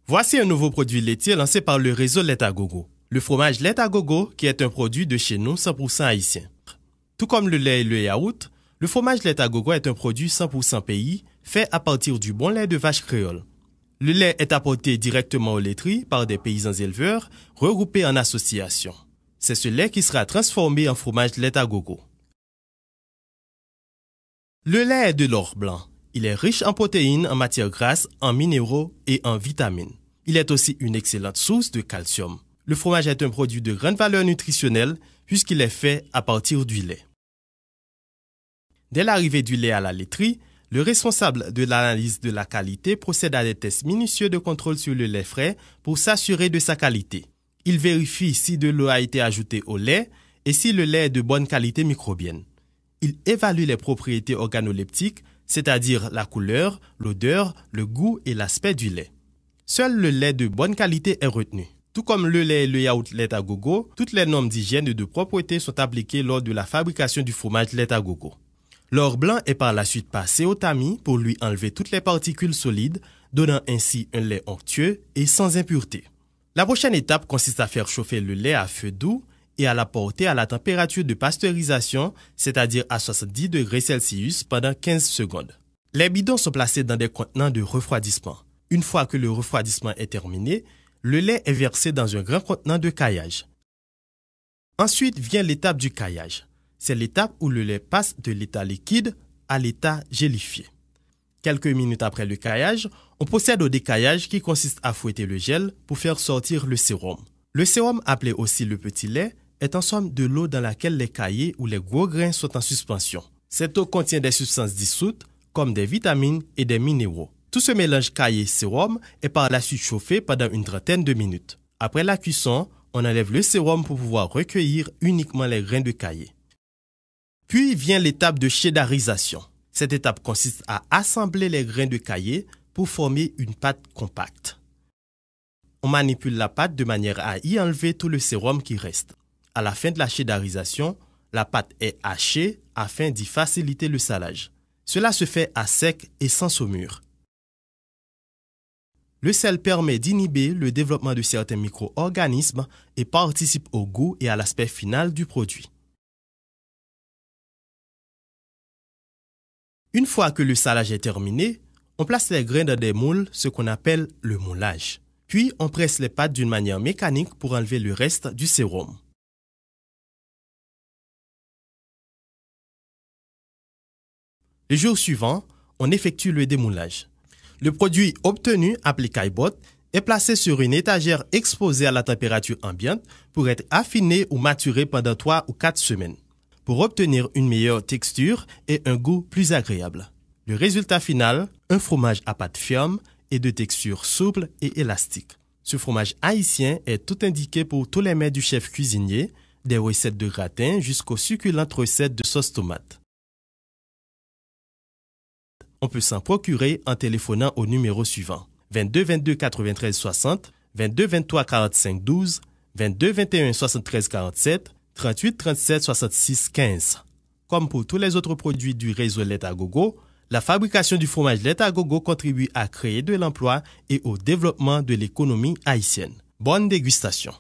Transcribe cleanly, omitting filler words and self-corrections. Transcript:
Voici un nouveau produit laitier lancé par le réseau Lait à Gogo. Le fromage Lait à Gogo, qui est un produit de chez nous 100% haïtien. Tout comme le lait et le yaourt, le fromage Lait à Gogo est un produit 100% pays, fait à partir du bon lait de vache créole. Le lait est apporté directement aux laiteries par des paysans éleveurs regroupés en association. C'est ce lait qui sera transformé en fromage Lait à Gogo. Le lait est de l'or blanc. Il est riche en protéines, en matières grasses, en minéraux et en vitamines. Il est aussi une excellente source de calcium. Le fromage est un produit de grande valeur nutritionnelle puisqu'il est fait à partir du lait. Dès l'arrivée du lait à la laiterie, le responsable de l'analyse de la qualité procède à des tests minutieux de contrôle sur le lait frais pour s'assurer de sa qualité. Il vérifie si de l'eau a été ajoutée au lait et si le lait est de bonne qualité microbienne. Il évalue les propriétés organoleptiques, c'est-à-dire la couleur, l'odeur, le goût et l'aspect du lait. Seul le lait de bonne qualité est retenu. Tout comme le lait et le yaourt Lait à Gogo, toutes les normes d'hygiène et de propreté sont appliquées lors de la fabrication du fromage Lait à Gogo. L'or blanc est par la suite passé au tamis pour lui enlever toutes les particules solides, donnant ainsi un lait onctueux et sans impureté. La prochaine étape consiste à faire chauffer le lait à feu doux et à l'apporter à la température de pasteurisation, c'est-à-dire à 70 degrés Celsius pendant 15 secondes. Les bidons sont placés dans des contenants de refroidissement. Une fois que le refroidissement est terminé, le lait est versé dans un grand contenant de caillage. Ensuite vient l'étape du caillage. C'est l'étape où le lait passe de l'état liquide à l'état gélifié. Quelques minutes après le caillage, on procède au décaillage qui consiste à fouetter le gel pour faire sortir le sérum. Le sérum, appelé aussi le petit lait, est en somme de l'eau dans laquelle les caillés ou les gros grains sont en suspension. Cette eau contient des substances dissoutes comme des vitamines et des minéraux. Tout ce mélange caillé-sérum est par la suite chauffé pendant une trentaine de minutes. Après la cuisson, on enlève le sérum pour pouvoir recueillir uniquement les grains de caillé. Puis vient l'étape de cheddarisation. Cette étape consiste à assembler les grains de caillé pour former une pâte compacte. On manipule la pâte de manière à y enlever tout le sérum qui reste. À la fin de la cheddarisation, la pâte est hachée afin d'y faciliter le salage. Cela se fait à sec et sans saumure. Le sel permet d'inhiber le développement de certains micro-organismes et participe au goût et à l'aspect final du produit. Une fois que le salage est terminé, on place les grains dans des moules, ce qu'on appelle le moulage. Puis on presse les pâtes d'une manière mécanique pour enlever le reste du sérum. Le jour suivant, on effectue le démoulage. Le produit obtenu, appelé caillebotte, est placé sur une étagère exposée à la température ambiante pour être affiné ou maturé pendant 3 ou 4 semaines, pour obtenir une meilleure texture et un goût plus agréable. Le résultat final, un fromage à pâte ferme et de texture souple et élastique. Ce fromage haïtien est tout indiqué pour tous les mets du chef cuisinier, des recettes de gratin jusqu'aux succulentes recettes de sauce tomate. On peut s'en procurer en téléphonant au numéro suivant 22 22 93 60, 22 23 45 12, 22 21 73 47, 38 37 66 15. Comme pour tous les autres produits du réseau Lait à Gogo, la fabrication du fromage Lait à Gogo contribue à créer de l'emploi et au développement de l'économie haïtienne. Bonne dégustation!